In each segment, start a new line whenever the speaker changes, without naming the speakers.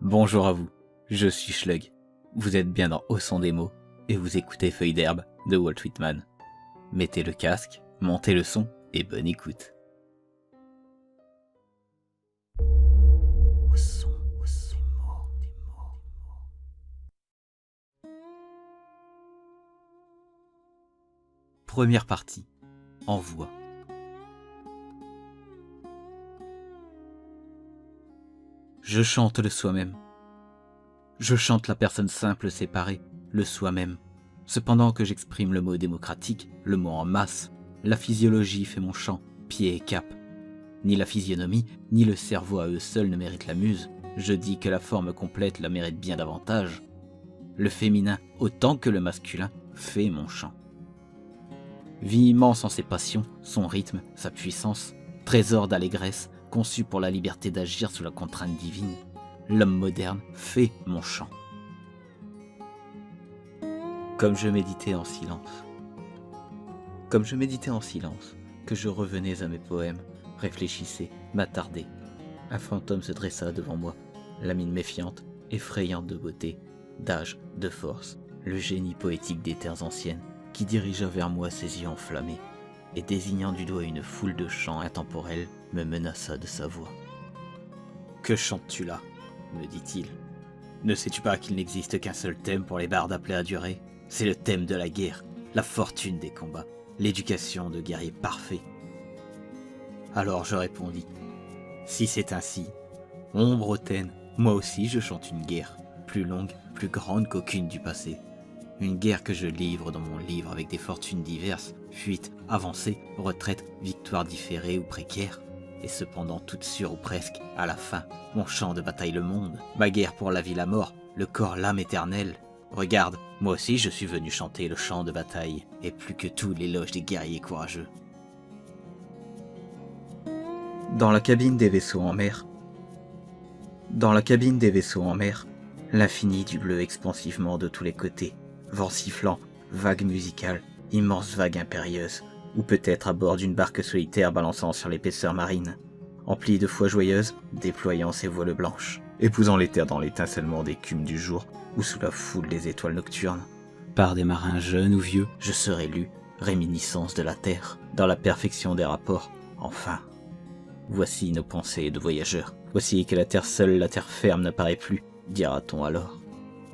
Bonjour à vous, je suis Schlug. Vous êtes bien dans Au son des mots et vous écoutez Feuille d'herbe de Walt Whitman. Mettez le casque, montez le son et bonne écoute. Première partie, envoi. Je chante le soi-même. Je chante la personne simple séparée, le soi-même. Cependant que j'exprime le mot démocratique, le mot en masse, la physiologie fait mon chant, pied et cap. Ni la physionomie, ni le cerveau à eux seuls ne méritent la muse. Je dis que la forme complète la mérite bien davantage. Le féminin, autant que le masculin, fait mon chant. Vie immense en ses passions, son rythme, sa puissance, trésor d'allégresse, conçu pour la liberté d'agir sous la contrainte divine, l'homme moderne fait mon chant. Comme je méditais en silence. Comme je méditais en silence, que je revenais à mes poèmes, réfléchissais, m'attardais. Un fantôme se dressa devant moi, la mine méfiante, effrayante de beauté, d'âge, de force, le génie poétique des terres anciennes, qui dirigea vers moi ses yeux enflammés, et désignant du doigt une foule de chants intemporels, me menaça de sa voix. « Que chantes-tu là » me dit-il. « Ne sais-tu pas qu'il n'existe qu'un seul thème pour les bardes appelés à durer ? C'est le thème de la guerre, la fortune des combats, l'éducation de guerriers parfaits. » Alors je répondis, « Si c'est ainsi, ombre hautaine, moi aussi je chante une guerre, plus longue, plus grande qu'aucune du passé. Une guerre que je livre dans mon livre avec des fortunes diverses, fuites, avancées, retraites, victoires différées ou précaires. Et cependant toutes sûres ou presque, à la fin, mon champ de bataille le monde, ma guerre pour la vie la mort, le corps l'âme éternelle. Regarde, moi aussi je suis venu chanter le chant de bataille, et plus que tout l'éloge des guerriers courageux. » Dans la cabine des vaisseaux en mer. Dans la cabine des vaisseaux en mer, l'infini du bleu expansivement de tous les côtés, vent sifflant, vague musicale, immense vague impérieuse, ou peut-être à bord d'une barque solitaire balançant sur l'épaisseur marine, emplie de foi joyeuse, déployant ses voiles blanches, épousant les terres dans l'étincellement d'écume du jour ou sous la foule des étoiles nocturnes. Par des marins jeunes ou vieux, je serai lu, réminiscence de la terre, dans la perfection des rapports, enfin. Voici nos pensées de voyageurs. Voici que la terre seule, la terre ferme n'apparaît plus, dira-t-on alors.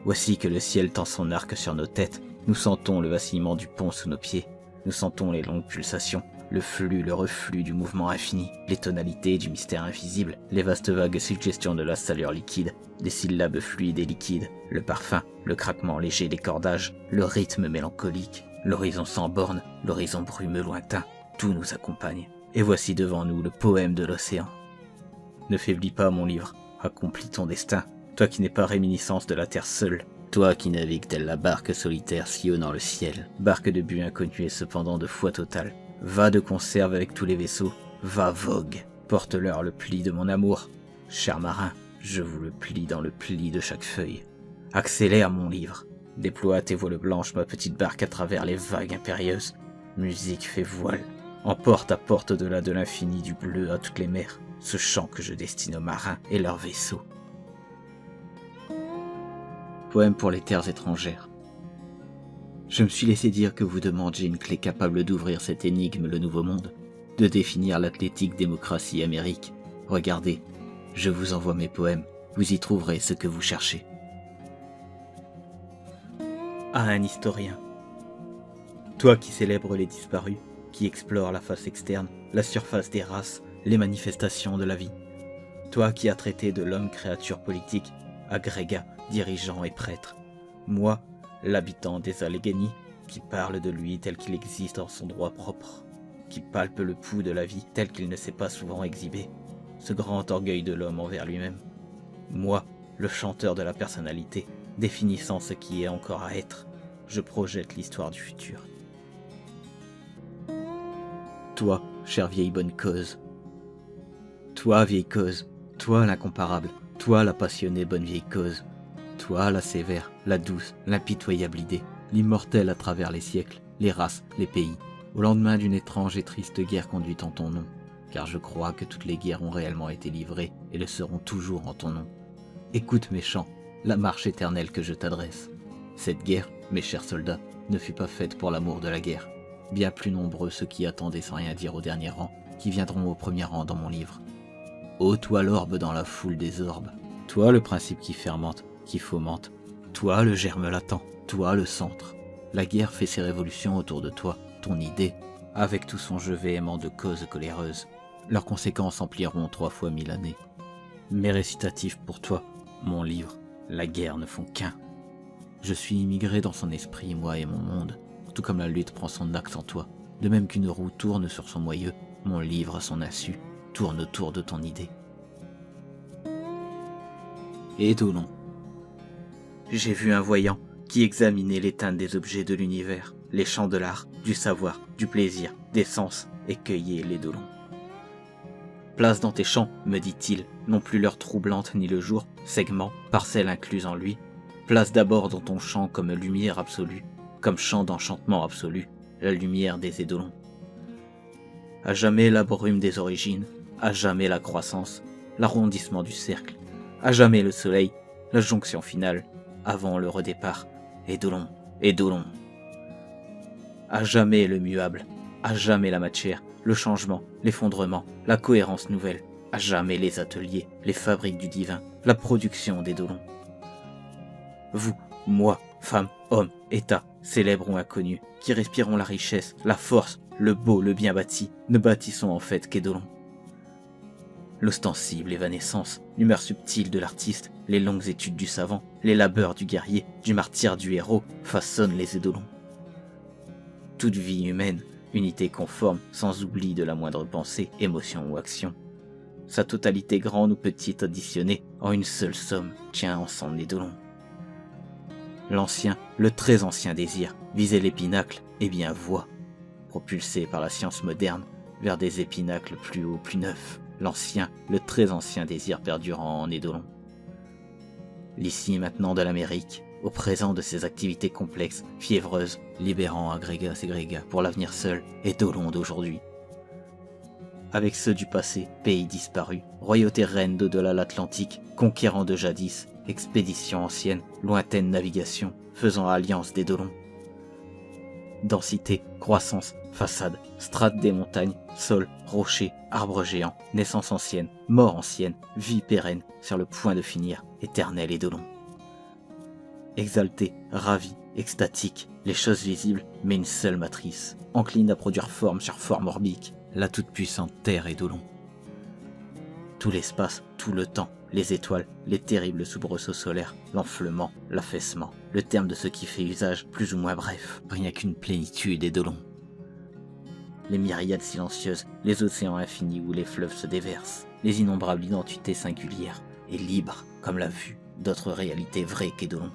Voici que le ciel tend son arc sur nos têtes, nous sentons le vacillement du pont sous nos pieds, nous sentons les longues pulsations, le flux, le reflux du mouvement infini, les tonalités du mystère invisible, les vastes vagues suggestions de la salure liquide, les syllabes fluides et liquides, le parfum, le craquement léger des cordages, le rythme mélancolique, l'horizon sans bornes, l'horizon brumeux lointain, tout nous accompagne. Et voici devant nous le poème de l'océan. Ne faiblis pas mon livre, accomplis ton destin, toi qui n'es pas réminiscence de la terre seule, toi qui navigues telle la barque solitaire sillonnant le ciel, barque de but inconnu et cependant de foi totale. Va de conserve avec tous les vaisseaux, va vogue, porte-leur le pli de mon amour. Cher marin, je vous le plie dans le pli de chaque feuille. Accélère mon livre, déploie tes voiles blanches ma petite barque à travers les vagues impérieuses. Musique fait voile, emporte à porte au-delà de l'infini du bleu à toutes les mers, ce chant que je destine aux marins et leurs vaisseaux. Poème pour les terres étrangères. Je me suis laissé dire que vous demandiez une clé capable d'ouvrir cette énigme, le nouveau monde, de définir l'athlétique démocratie Amérique. Regardez, je vous envoie mes poèmes, vous y trouverez ce que vous cherchez. À un historien. Toi qui célèbres les disparus, qui explore la face externe, la surface des races, les manifestations de la vie. Toi qui as traité de l'homme créature politique, agrégat, dirigeant et prêtre. Moi, l'habitant des Alleghenies, qui parle de lui tel qu'il existe en son droit propre, qui palpe le pouls de la vie tel qu'il ne s'est pas souvent exhibé, ce grand orgueil de l'homme envers lui-même. Moi, le chanteur de la personnalité, définissant ce qui est encore à être, je projette l'histoire du futur. Toi, chère vieille bonne cause. Toi, vieille cause, toi l'incomparable, toi la passionnée bonne vieille cause. Toi la sévère, la douce, l'impitoyable idée, l'immortelle à travers les siècles, les races, les pays, au lendemain d'une étrange et triste guerre conduite en ton nom. car je crois que toutes les guerres ont réellement été livrées et le seront toujours en ton nom. Écoute mes chants, la marche éternelle que je t'adresse. Cette guerre, mes chers soldats, ne fut pas faite pour l'amour de la guerre. Bien plus nombreux ceux qui attendaient sans rien dire au dernier rang, qui viendront au premier rang dans mon livre. Ô toi l'orbe dans la foule des orbes, toi le principe qui fermente, qui fomente, toi le germe latent, toi le centre. La guerre fait ses révolutions autour de toi, ton idée, avec tout son jeu véhément de causes coléreuses. Leurs conséquences empliront 3 fois 1000 années. Mes récitatifs pour toi, mon livre, la guerre ne font qu'un. Je suis immigré dans son esprit, moi et mon monde, tout comme la lutte prend son axe en toi. De même qu'une roue tourne sur son moyeu, mon livre à son insu tourne autour de ton idée. Eidolon. J'ai vu un voyant qui examinait les teintes des objets de l'univers, les champs de l'art, du savoir, du plaisir, des sens, et cueillait l'Eidolon. Place dans tes champs, me dit-il, non plus l'heure troublante ni le jour, segment, parcelle incluse en lui. Place d'abord dans ton champ comme lumière absolue, comme champ d'enchantement absolu, la lumière des Eidolons. À jamais la brume des origines, à jamais la croissance, l'arrondissement du cercle, à jamais le soleil, la jonction finale, avant le redépart, Eidolon, Eidolon. À jamais le muable, à jamais la matière, le changement, l'effondrement, la cohérence nouvelle, à jamais les ateliers, les fabriques du divin, la production d'Eidolon. Vous, moi, femmes, hommes, états, célèbres ou inconnus, qui respirons la richesse, la force, le beau, le bien bâti, ne bâtissons en fait qu'Eidolon. L'ostensible évanescence, l'humeur subtile de l'artiste, les longues études du savant, les labeurs du guerrier, du martyr du héros, façonnent les Eidolons. Toute vie humaine, unité conforme, sans oubli de la moindre pensée, émotion ou action. Sa totalité grande ou petite additionnée en une seule somme tient ensemble l'Eidolon. L'ancien, le très ancien désir, visait l'épinacle et bien voit, propulsé par la science moderne, vers des épinacles plus hauts, plus neufs. L'ancien, le très ancien désir perdurant en Eidolon. L'ici maintenant de l'Amérique, au présent de ses activités complexes, fiévreuses, libérant agrégats ségrégats pour l'avenir seul, Eidolon d'aujourd'hui. Avec ceux du passé, pays disparu, royauté reine d'au-delà l'Atlantique, conquérant de jadis, expédition ancienne, lointaine navigation, faisant alliance d'Eidolon. Densité, croissance, façade, strates des montagnes, sol, rochers, arbres géants, naissance ancienne, mort ancienne, vie pérenne, sur le point de finir, éternel Eidolon. Exalté, ravi, extatique, les choses visibles, mais une seule matrice, encline à produire forme sur forme orbique, la toute-puissante terre Eidolon. Tout l'espace, tout le temps, les étoiles, les terribles soubresauts solaires, l'enflement, l'affaissement, le terme de ce qui fait usage, plus ou moins bref, rien qu'une plénitude Eidolon. Les myriades silencieuses, les océans infinis où les fleuves se déversent, les innombrables identités singulières et libres, comme la vue d'autres réalités vraies qu'Eidolon.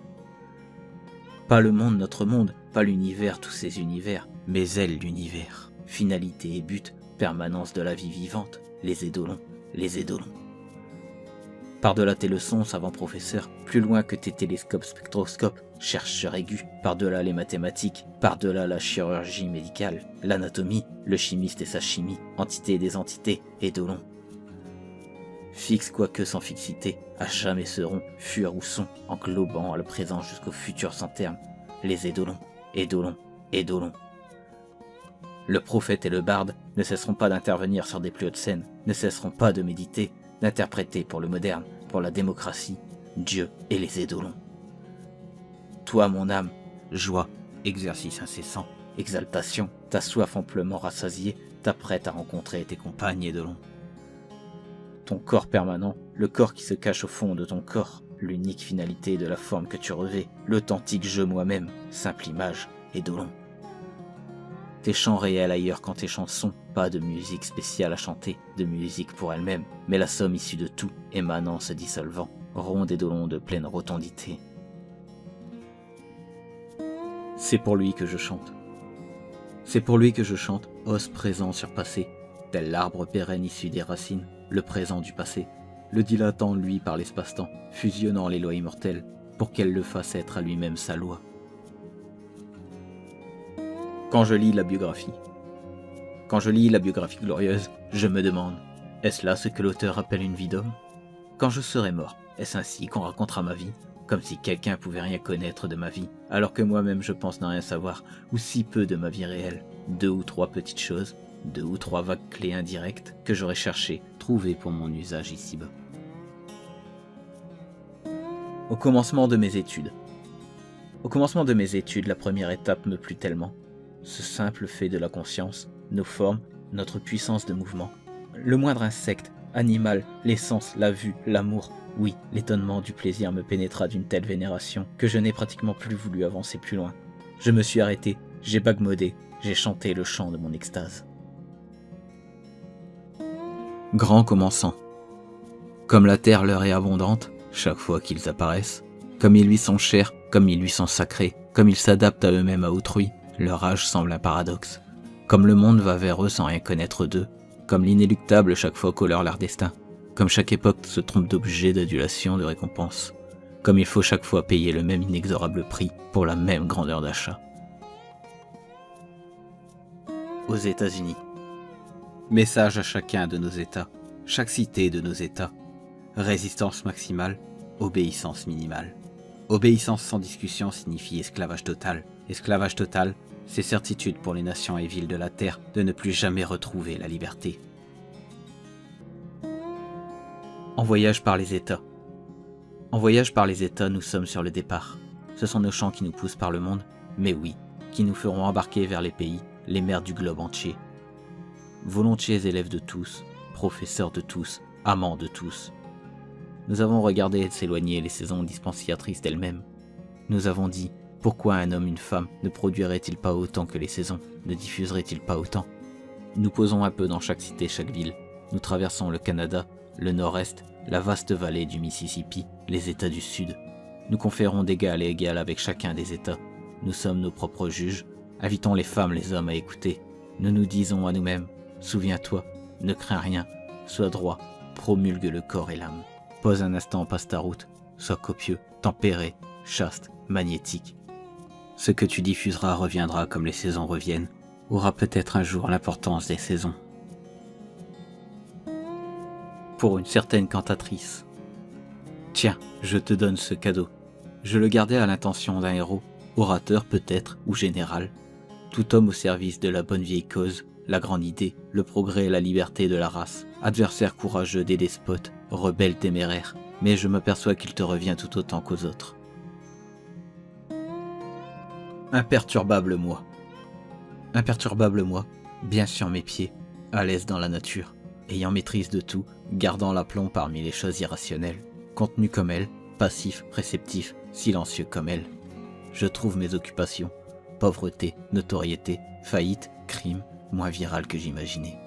Pas le monde, notre monde, pas l'univers, tous ces univers, mais elle, l'univers. Finalité et but, permanence de la vie vivante, les Eidolons, les Eidolons. Par-delà tes leçons, savant professeur, plus loin que tes télescopes spectroscopes, chercheur aigu, par-delà les mathématiques, par-delà la chirurgie médicale, l'anatomie, le chimiste et sa chimie, entité des entités, Eidolon. Fixe quoique sans fixité, à jamais seront, furent ou sont, englobant à le présent jusqu'au futur sans terme, les Eidolons, Eidolons, Eidolons. Le prophète et le barde ne cesseront pas d'intervenir sur des plus hautes scènes, ne cesseront pas de méditer, d'interpréter pour le moderne, pour la démocratie, Dieu et les Eidolons. Toi, mon âme, joie, exercice incessant, exaltation, ta soif amplement rassasiée, t'apprête à rencontrer tes compagnes Eidolons. Ton corps permanent, le corps qui se cache au fond de ton corps, l'unique finalité de la forme que tu revêts, l'authentique je moi-même, simple image, Eidolon. Tes chants réels ailleurs qu'en tes chansons, pas de musique spéciale à chanter, de musique pour elle-même, mais la somme issue de tout, émanant se dissolvant, ronde Eidolon de pleine rotondité. C'est pour lui que je chante. C'est pour lui que je chante, os présent sur passé, tel l'arbre pérenne issu des racines, le présent du passé, le dilatant lui par l'espace-temps, fusionnant les lois immortelles, pour qu'elle le fasse être à lui-même sa loi. Quand je lis la biographie, Quand je lis la biographie glorieuse, je me demande, est-ce là ce que l'auteur appelle une vie d'homme? Quand je serai mort, est-ce ainsi qu'on racontera ma vie? Comme si quelqu'un pouvait rien connaître de ma vie, alors que moi-même je pense ne rien savoir, ou si peu de ma vie réelle. 2 ou 3 petites choses, 2 ou 3 vagues clés indirectes que j'aurais cherchées, trouvées pour mon usage ici-bas. Au commencement de mes études. Au commencement de mes études, la première étape me plut tellement. Ce simple fait de la conscience, nos formes, notre puissance de mouvement. Le moindre insecte, animal, l'essence, la vue, l'amour, oui, l'étonnement du plaisir me pénétra d'une telle vénération que je n'ai pratiquement plus voulu avancer plus loin. Je me suis arrêté, j'ai bagmodé, j'ai chanté le chant de mon extase. Grand commençant. Comme la terre leur est abondante, chaque fois qu'ils apparaissent, comme ils lui sont chers, comme ils lui sont sacrés, comme ils s'adaptent à eux-mêmes à autrui, leur âge semble un paradoxe. Comme le monde va vers eux sans rien connaître d'eux, comme l'inéluctable chaque fois colore leur destin, comme chaque époque se trompe d'objet d'adulation, de récompense, comme il faut chaque fois payer le même inexorable prix pour la même grandeur d'achat. Aux États-Unis. Message à chacun de nos États, chaque cité de nos États. Résistance maximale, obéissance minimale. Obéissance sans discussion signifie esclavage total. Esclavage total, c'est certitude pour les nations et villes de la terre de ne plus jamais retrouver la liberté. En voyage par les États. En voyage par les États, nous sommes sur le départ. Ce sont nos chants qui nous poussent par le monde, mais oui, qui nous feront embarquer vers les pays, les mers du globe entier. Volontiers élèves de tous, professeurs de tous, amants de tous. Nous avons regardé s'éloigner les saisons dispensatrices d'elles-mêmes. Nous avons dit, pourquoi un homme, une femme ne produirait-il pas autant que les saisons, ne diffuserait-il pas autant? Nous posons un peu dans chaque cité, chaque ville. Nous traversons le Canada, le Nord-Est, la vaste vallée du Mississippi, les États du Sud. Nous conférons d'égal à égal avec chacun des États. Nous sommes nos propres juges. Invitons les femmes, les hommes à écouter. Nous nous disons à nous-mêmes, souviens-toi, ne crains rien, sois droit, promulgue le corps et l'âme. Pose un instant, passe ta route, sois copieux, tempéré, chaste, magnétique. Ce que tu diffuseras reviendra comme les saisons reviennent, aura peut-être un jour l'importance des saisons. Pour une certaine cantatrice. Tiens, je te donne ce cadeau. Je le gardais à l'intention d'un héros, orateur peut-être, ou général. Tout homme au service de la bonne vieille cause, la grande idée, le progrès et la liberté de la race, adversaire courageux des despotes, rebelle téméraire, mais je m'aperçois qu'il te revient tout autant qu'aux autres. Imperturbable moi. Imperturbable moi, bien sur mes pieds, à l'aise dans la nature, ayant maîtrise de tout, gardant l'aplomb parmi les choses irrationnelles, contenu comme elle, passif, réceptif, silencieux comme elle. Je trouve mes occupations, pauvreté, notoriété, faillite, crime, moins viral que j'imaginais.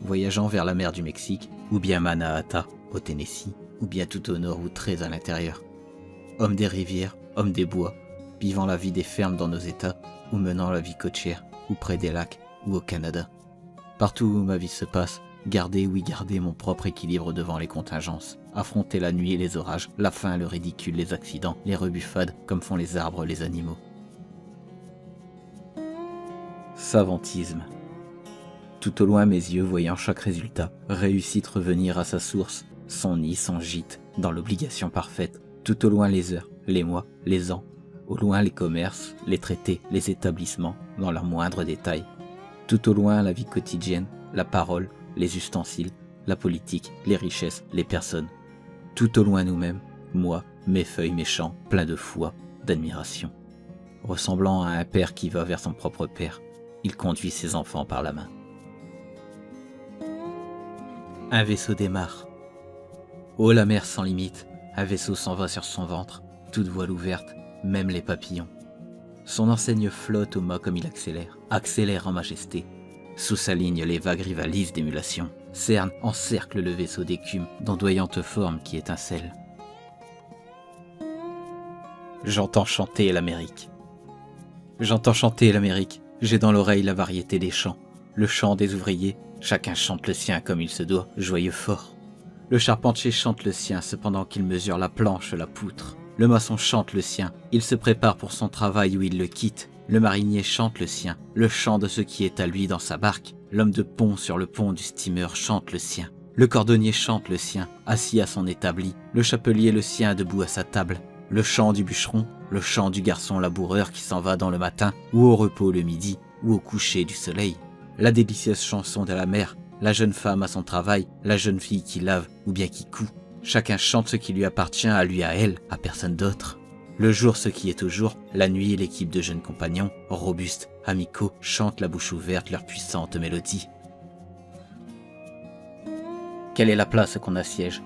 Voyageant vers la mer du Mexique, ou bien Manhattan, au Tennessee, ou bien tout au nord ou très à l'intérieur. Homme des rivières, homme des bois, vivant la vie des fermes dans nos États, ou menant la vie côtière, ou près des lacs, ou au Canada. Partout où ma vie se passe, garder mon propre équilibre devant les contingences, affronter la nuit et les orages, la faim, le ridicule, les accidents, les rebuffades, comme font les arbres, les animaux. Savantisme. Tout au loin mes yeux voyant chaque résultat, réussite revenir à sa source, son nid, son gîte, dans l'obligation parfaite, tout au loin les heures, les mois, les ans, au loin les commerces, les traités, les établissements, dans leurs moindres détails, tout au loin la vie quotidienne, la parole, les ustensiles, la politique, les richesses, les personnes, tout au loin nous-mêmes, moi, mes feuilles, mes champs, pleins de foi, d'admiration. Ressemblant à un père qui va vers son propre père, il conduit ses enfants par la main. Un vaisseau démarre. Oh la mer sans limite, un vaisseau s'en va sur son ventre, toute voile ouverte, même les papillons. Son enseigne flotte au mât comme il accélère, accélère en majesté. Sous sa ligne, les vagues rivalisent d'émulation, cernent, encerclent le vaisseau d'écume d'ondoyantes formes qui étincellent. J'entends chanter l'Amérique. J'entends chanter l'Amérique, j'ai dans l'oreille la variété des chants, le chant des ouvriers, chacun chante le sien comme il se doit, joyeux fort. Le charpentier chante le sien cependant qu'il mesure la planche, la poutre. Le maçon chante le sien, il se prépare pour son travail ou il le quitte. Le marinier chante le sien, le chant de ce qui est à lui dans sa barque. L'homme de pont sur le pont du steamer chante le sien. Le cordonnier chante le sien, assis à son établi. Le chapelier le sien debout à sa table. Le chant du bûcheron, le chant du garçon laboureur qui s'en va dans le matin, ou au repos le midi, ou au coucher du soleil. La délicieuse chanson de la mère, la jeune femme à son travail, la jeune fille qui lave ou bien qui coud. Chacun chante ce qui lui appartient à lui, à elle, à personne d'autre. Le jour ce qui est au jour, la nuit l'équipe de jeunes compagnons, robustes, amicaux, chantent la bouche ouverte leur puissante mélodie. Quelle est la place qu'on assiège?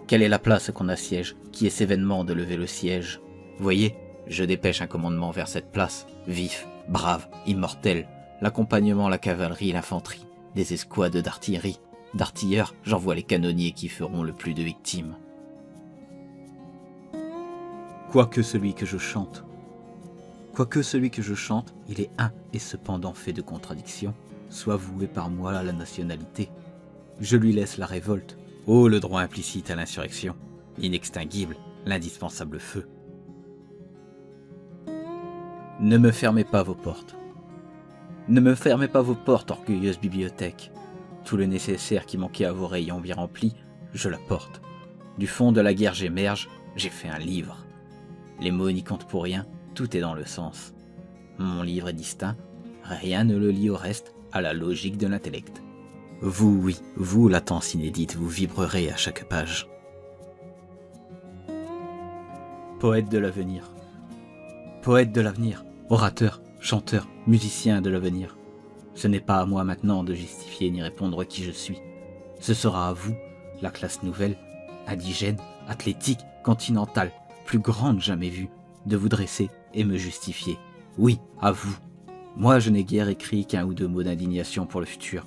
Quelle est la place qu'on assiège? Qui est s'événement de lever le siège? Voyez, je dépêche un commandement vers cette place, vif, brave, immortel, l'accompagnement, la cavalerie, l'infanterie, des escouades d'artillerie. D'artilleurs, j'envoie les canonniers qui feront le plus de victimes. Quoique celui que je chante, il est un et cependant fait de contradictions, soit voué par moi à la nationalité. Je lui laisse la révolte, oh le droit implicite à l'insurrection, inextinguible, l'indispensable feu. Ne me fermez pas vos portes. Ne me fermez pas vos portes, orgueilleuse bibliothèque. Tout le nécessaire qui manquait à vos rayons bien remplis, je l'apporte. Du fond de la guerre j'émerge, j'ai fait un livre. Les mots n'y comptent pour rien, tout est dans le sens. Mon livre est distinct, rien ne le lie au reste, à la logique de l'intellect. Vous, oui, vous, latence inédite, vous vibrerez à chaque page. Poète de l'avenir. Poète de l'avenir, orateur, chanteur, musicien de l'avenir. Ce n'est pas à moi maintenant de justifier ni répondre qui je suis. Ce sera à vous, la classe nouvelle, indigène, athlétique, continentale, plus grande jamais vue, de vous dresser et me justifier. Oui, à vous. Moi, je n'ai guère écrit qu'un ou deux mots d'indignation pour le futur.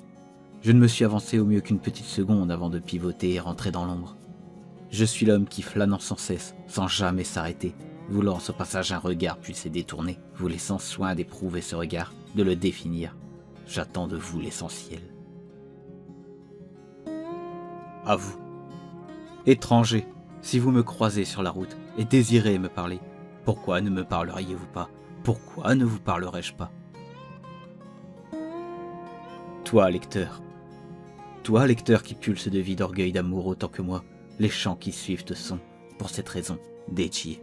Je ne me suis avancé au mieux qu'une petite seconde avant de pivoter et rentrer dans l'ombre. Je suis l'homme qui, flânant sans cesse, sans jamais s'arrêter, vous lance au passage un regard puis s'est détourné, vous laissant soin d'éprouver ce regard, de le définir. J'attends de vous l'essentiel. À vous. Étranger, si vous me croisez sur la route et désirez me parler, pourquoi ne me parleriez-vous pas? Pourquoi ne vous parlerais-je pas? Toi, lecteur qui pulse de vie, d'orgueil, d'amour autant que moi, les chants qui suivent te sont, pour cette raison, dédiés.